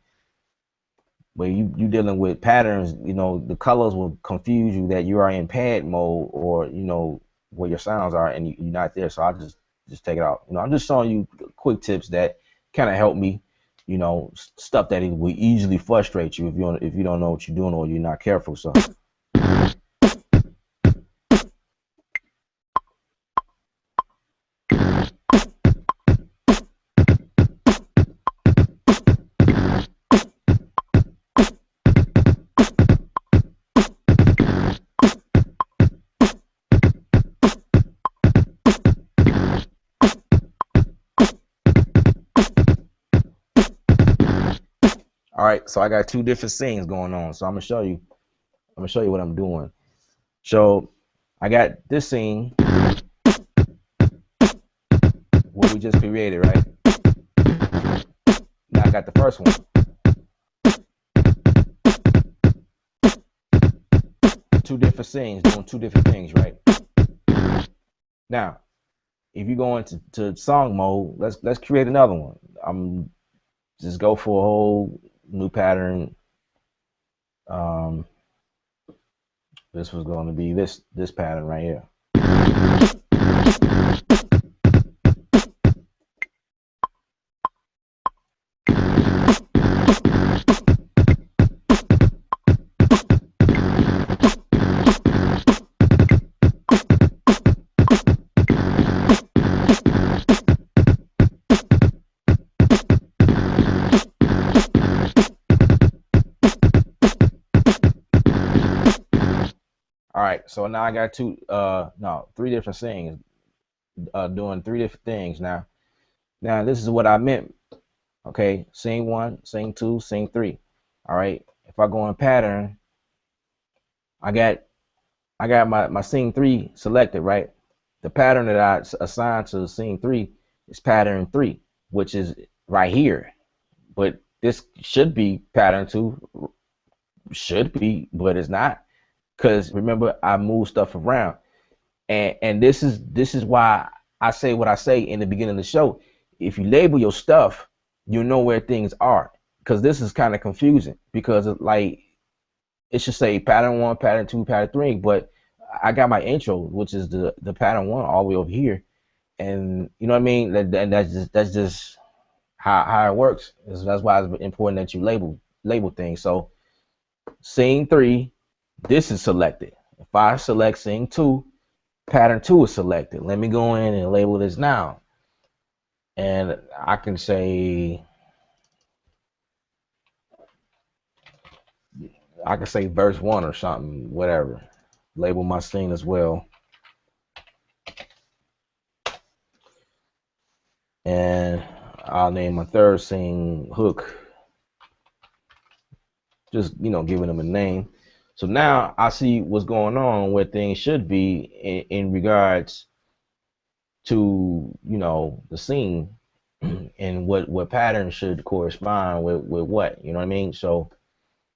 But you dealing with patterns, the colors will confuse you that you are in pad mode or, where your sounds are and you're not there. So I just take it out. I'm just showing you quick tips that kind of help me, stuff that will easily frustrate you if you don't know what you're doing or you're not careful. So all right, so I got 2 different scenes going on. So I'm gonna show you what I'm doing. So I got this scene, what we just created, right? Now I got the first one. 2 different scenes doing 2 different things, right? Now, if you go into song mode, let's create another one. I'm just go for a whole new pattern. This was going to be this pattern right here. All right, so now I got 3 different scenes doing 3 different things. Now this is what I meant. Okay, scene 1, scene 2, scene 3. All right, if I go in pattern, I got my scene 3 selected, right? The pattern that I assigned to scene 3 is pattern 3, which is right here. But this should be pattern 2, should be, but it's not. Because remember, I move stuff around, and this is why I say what I say in the beginning of the show. If you label your stuff, you know where things are. Because this is kind of confusing. Because like it should say pattern 1, pattern 2, pattern 3, but I got my intro, which is the pattern 1 all the way over here, and you know what I mean. That's just how it works. That's why it's important that you label things. So scene 3. This is selected. If I select Sing 2, pattern 2 is selected. Let me go in and label this now. And I can say verse 1 or something, whatever. Label my scene as well. And I'll name my third scene Hook. Just, giving them a name. So now I see what's going on, where things should be in regards to, the scene and what pattern should correspond with what, you know what I mean? So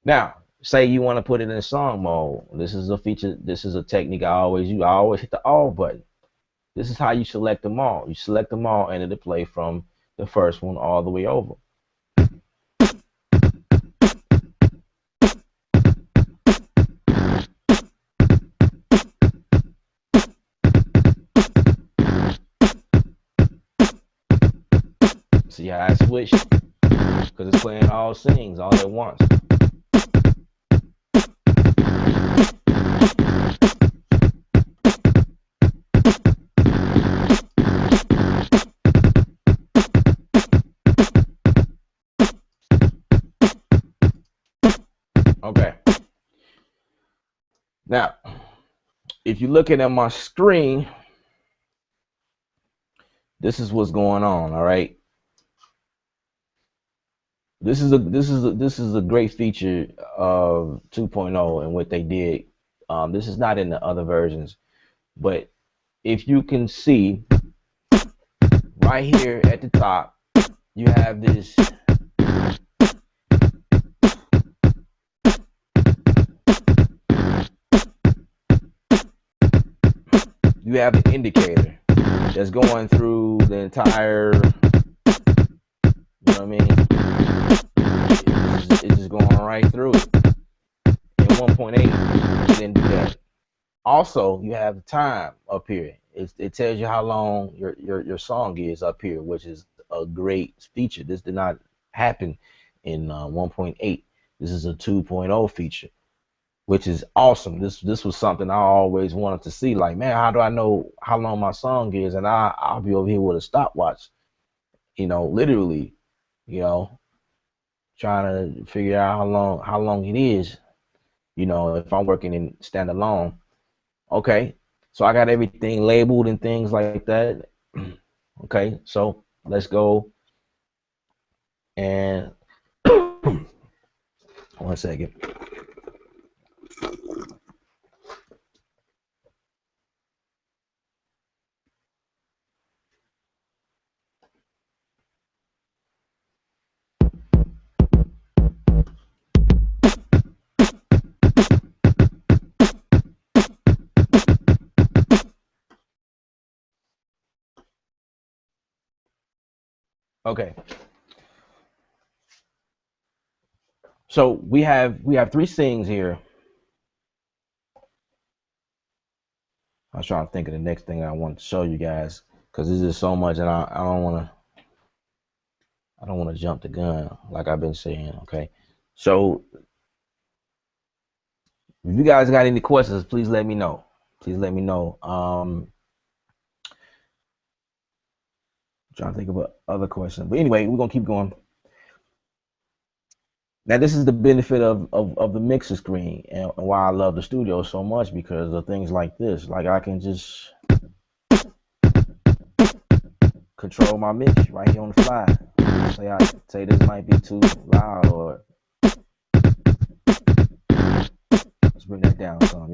now, say you want to put it in song mode. This is a feature, this is a technique I always use. I always hit the all button. This is how you select them all. You select them all and it'll play from the first one all the way over. See how I switched? Because it's playing all sings all at once. Okay. Now, if you're looking at my screen, this is what's going on, all right? This is a great feature of 2.0 and what they did. This is not in the other versions, but if you can see right here at the top, you have this. You have an indicator that's going through the entire, you know what I mean? It's just going right through it. In 1.8, you didn't do that. Also, you have the time up here. It tells you how long your song is up here, which is a great feature. This did not happen in 1.8. This is a 2.0 feature, which is awesome. This was something I always wanted to see. Like, man, how do I know how long my song is? And I'll be over here with a stopwatch, literally, trying to figure out how long it is, if I'm working in standalone. Okay, so I got everything labeled and things like that. Okay, so let's go and 1 second. Okay. So we have 3 scenes here. I was trying to think of the next thing I want to show you guys because there's just so much, and I don't want to jump the gun like I've been saying. Okay, so if you guys got any questions, please let me know. Please let me know. Trying to think of other questions, but anyway, we're gonna keep going. Now, this is the benefit of the mixer screen and why I love the studio so much, because of things like this. Like, I can just control my mix right here on the fly. Say this might be too loud, or let's bring that down some,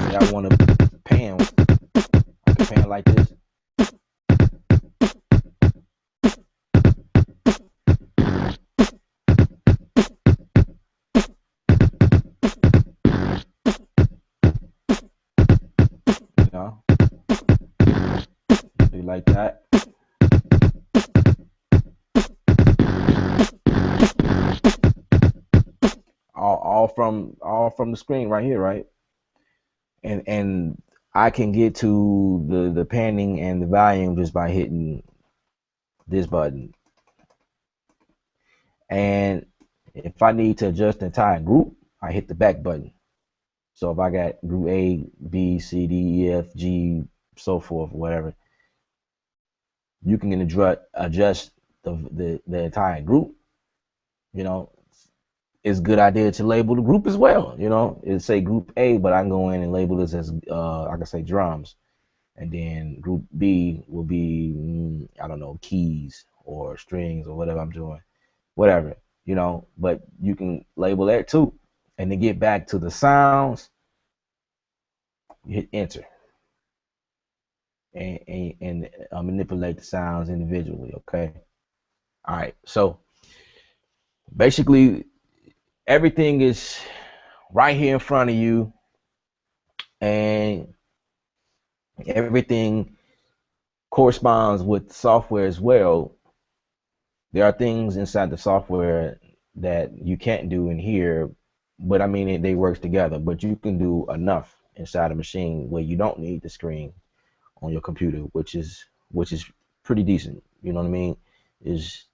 Say I want to pan, I can pan like this. Do like that. All from the screen right here, right? And I can get to the panning and the volume just by hitting this button. And if I need to adjust the entire group, I hit the back button. So if I got group A, B, C, D, E, F, G, so forth, whatever, you can adjust the entire group. You know, it's a good idea to label the group as well. You know, it say group A, but I can go in and label this as I can say drums, and then group B will be I don't know, keys or strings or whatever I'm doing, whatever. You know, but you can label that too, and to get back to the sounds, you hit enter and manipulate the sounds individually. Okay. All right. So basically, everything is right here in front of you, and everything corresponds with software as well. There are things inside the software that you can't do in here, but I mean they work together. But you can do enough inside a machine where you don't need the screen on your computer, which is pretty decent. You know what I mean? Is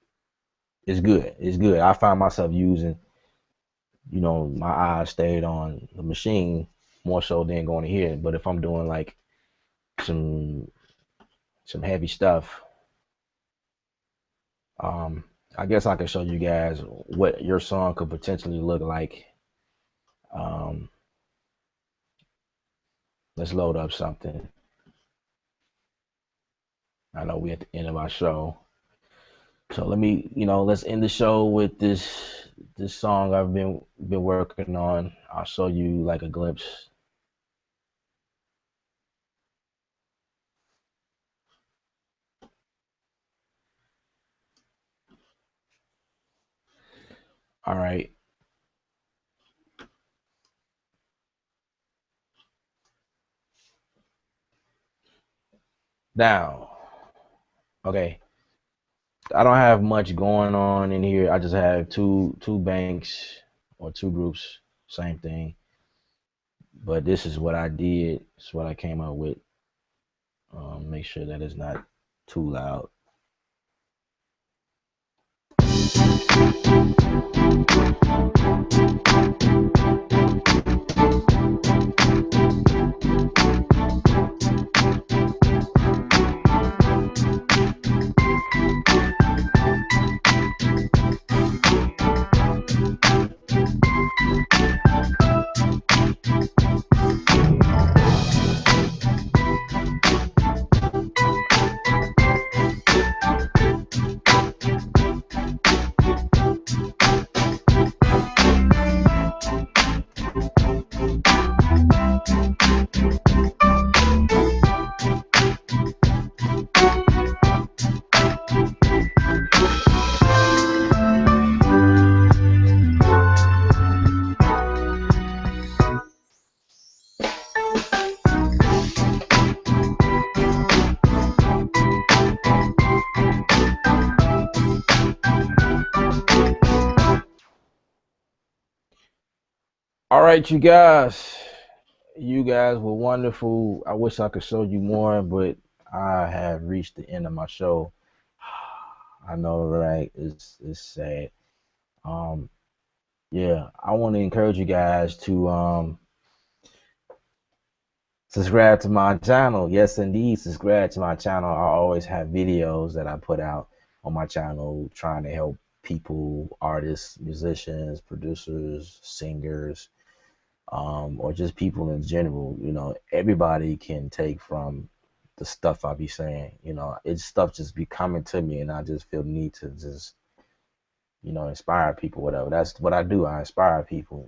good. It's good. I find myself using, my eyes stayed on the machine more so than going to here. But if I'm doing like some heavy stuff, um, I guess I can show you guys what your song could potentially look like. Um, let's load up something. I know we at the end of our show, so let's end the show with this song I've been working on. I'll show you like a glimpse. All right. Now, okay. I don't have much going on in here. I just have two banks or two groups, same thing. But this is what I did. It's what I came up with. Make sure that it's not too loud. All right, you guys. You guys were wonderful. I wish I could show you more, but I have reached the end of my show. I know, right? It's sad. Um, yeah, I want to encourage you guys to subscribe to my channel. Yes, indeed, subscribe to my channel. I always have videos that I put out on my channel trying to help people, artists, musicians, producers, singers, or just people in general. Everybody can take from the stuff I be saying. It's stuff just be coming to me, and I just feel the need to just, inspire people, whatever. That's what I do. I inspire people.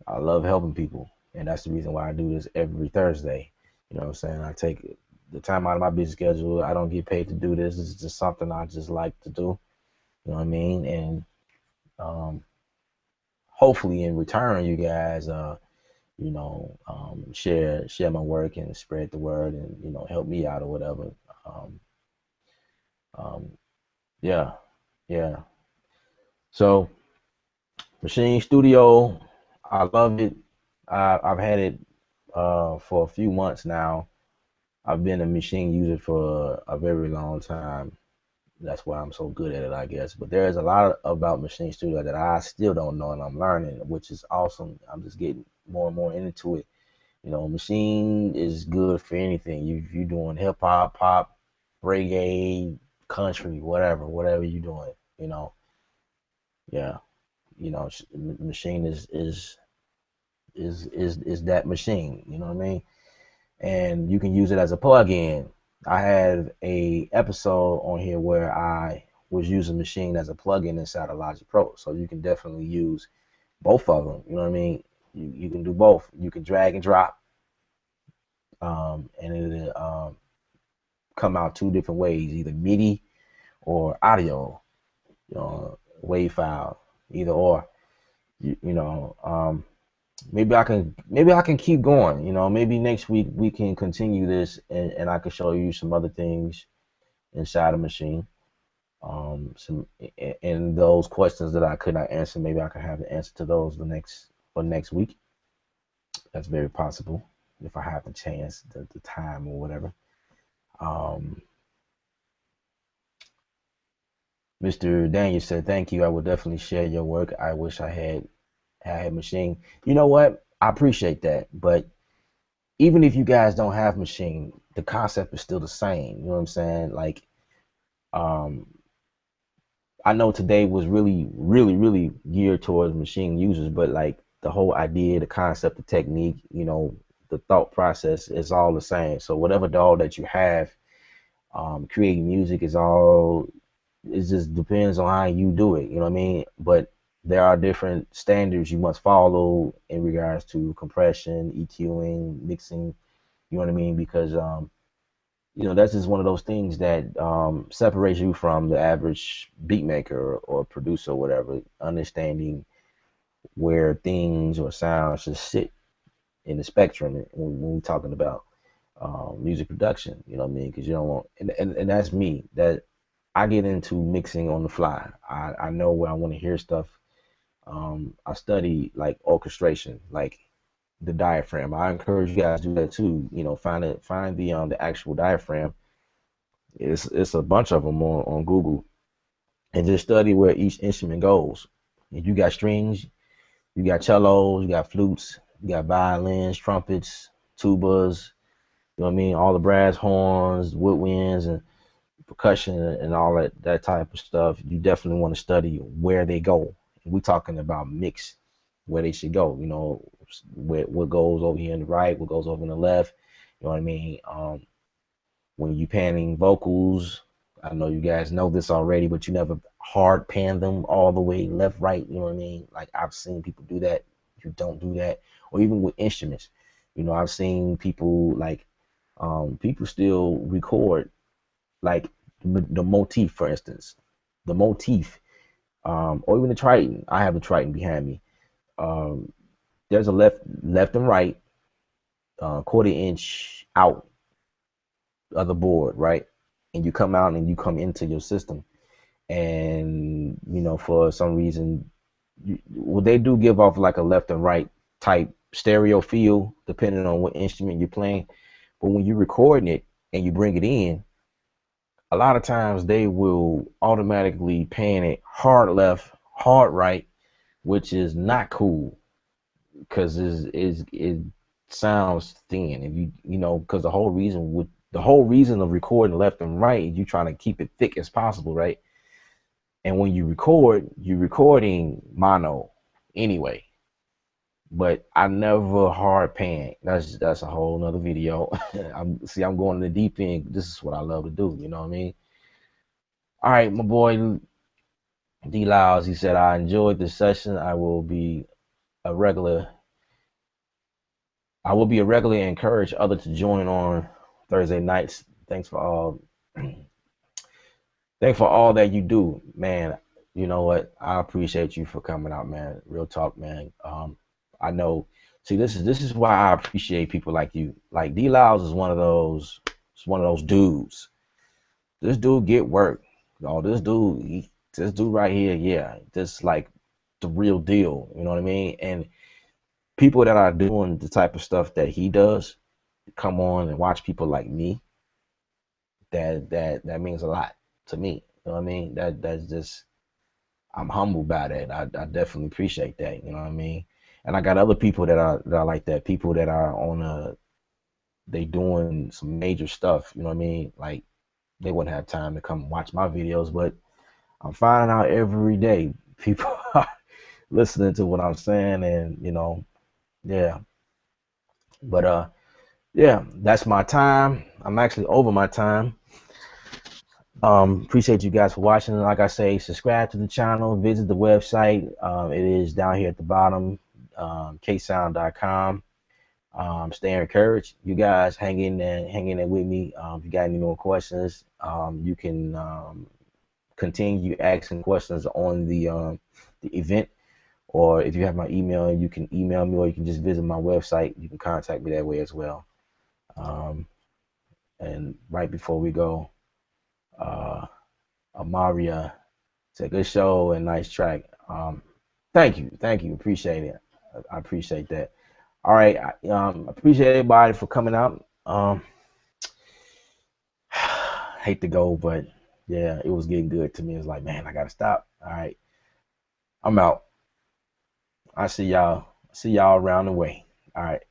I love helping people, and that's the reason why I do this every Thursday. You know what I'm saying? I take the time out of my busy schedule. I don't get paid to do this. It's just something I just like to do. You know what I mean? And um, hopefully, in return, you guys, share my work and spread the word, and help me out or whatever. Um, um, yeah, yeah. So, Machine Studio, I love it. I've had it for a few months now. I've been a machine user for a very long time. That's why I'm so good at it, I guess. But there's a lot about Machine Studio that I still don't know, and I'm learning, which is awesome. I'm just getting more and more into it. You know, Machine is good for anything. You're doing hip hop, pop, reggae, country, whatever you're doing. You know, yeah. You know, Machine is that machine. You know what I mean? And you can use it as a plug-in. I had a episode on here where I was using Machine as a plug-in inside of Logic Pro, so you can definitely use both of them. You know what I mean? You can do both. You can drag and drop, and it'll come out two different ways, either MIDI or audio, wave file, either or. You know, maybe I can keep going. You know, maybe next week we can continue this, and I can show you some other things inside a machine. Some and those questions that I could not answer, maybe I can have the answer to those next week. That's very possible if I have the chance, the time, or whatever. Um, Mr. Daniel said, "Thank you. I will definitely share your work. I wish I had machine. You know what? I appreciate that, but even if you guys don't have machine, the concept is still the same. You know what I'm saying? Like, um, I know today was really, really, really geared towards machine users, but like the whole idea, the concept, the technique, the thought process is all the same. So whatever DAW that you have, creating music is all, it just depends on how you do it. You know what I mean? But there are different standards you must follow in regards to compression, EQing, mixing. You know what I mean? Because that's just one of those things that separates you from the average beat maker or producer or whatever, understanding where things or sounds should sit in the spectrum when we're talking about music production. You know what I mean? Because you don't want, and that's me. That I get into mixing on the fly. I know where I want to hear stuff. I study like orchestration, like the diaphragm. I encourage you guys to do that too. Find the actual diaphragm. It's a bunch of them on Google, and just study where each instrument goes. If you got strings, you got cellos, you got flutes, you got violins, trumpets, tubas. You know what I mean? All the brass horns, woodwinds, and percussion and all that type of stuff. You definitely want to study where they go. We're talking about mix, where they should go. What goes over here on the right, what goes over on the left. You know what I mean? When you panning vocals, I know you guys know this already, but you never hard pan them all the way left, right. You know what I mean? Like I've seen people do that. You don't do that. Or even with instruments, I've seen people like people still record like the motif, for instance, the motif, or even the Triton. I have the Triton behind me. Um, there's a left and right, quarter inch out of the board, right? And you come out and you come into your system, and for some reason, well, they do give off like a left and right type stereo feel, depending on what instrument you're playing. But when you're recording it and you bring it in, a lot of times they will automatically pan it hard left, hard right, which is not cool because it sounds thin. If because the whole reason of recording left and right is you trying to keep it thick as possible, right? And when you record, you're recording mono anyway. But I never hard pan. That's a whole nother video. I'm going to the deep end. This is what I love to do. You know what I mean? All right, my boy D Lyles, he said, I enjoyed this session. A regular. I will be a regular and encourage others to join on Thursday nights. Thanks for all that you do, man. You know what? I appreciate you for coming out, man. Real talk, man. I know. See, this is why I appreciate people like you. Like D Lyles is one of those dudes. This dude get work. This dude right here, yeah, this like the real deal. You know what I mean? And people that are doing the type of stuff that he does come on and watch people like me, that means a lot to me. You know what I mean? That's just, I'm humbled by that. I definitely appreciate that. You know what I mean? And I got other people that are like that. People that are on they doing some major stuff. You know what I mean? Like they wouldn't have time to come watch my videos, but I'm finding out every day people are listening to what I'm saying, and yeah. But yeah, that's my time. I'm actually over my time. Appreciate you guys for watching. Like I say, subscribe to the channel, visit the website. It is down here at the bottom, ksound.com. Stay encouraged. You guys hang in there with me. If you got any more questions, you can continue asking questions on the event, or if you have my email, you can email me, or you can just visit my website. You can contact me that way as well. Um, and right before we go, uh, Amaria, it's a good show and nice track. Thank you, appreciate it. I appreciate that. All right, appreciate everybody for coming out. Hate to go, but yeah, it was getting good to me. It's like, man, I gotta stop. All right, I'm out. I see y'all. See y'all around the way. All right.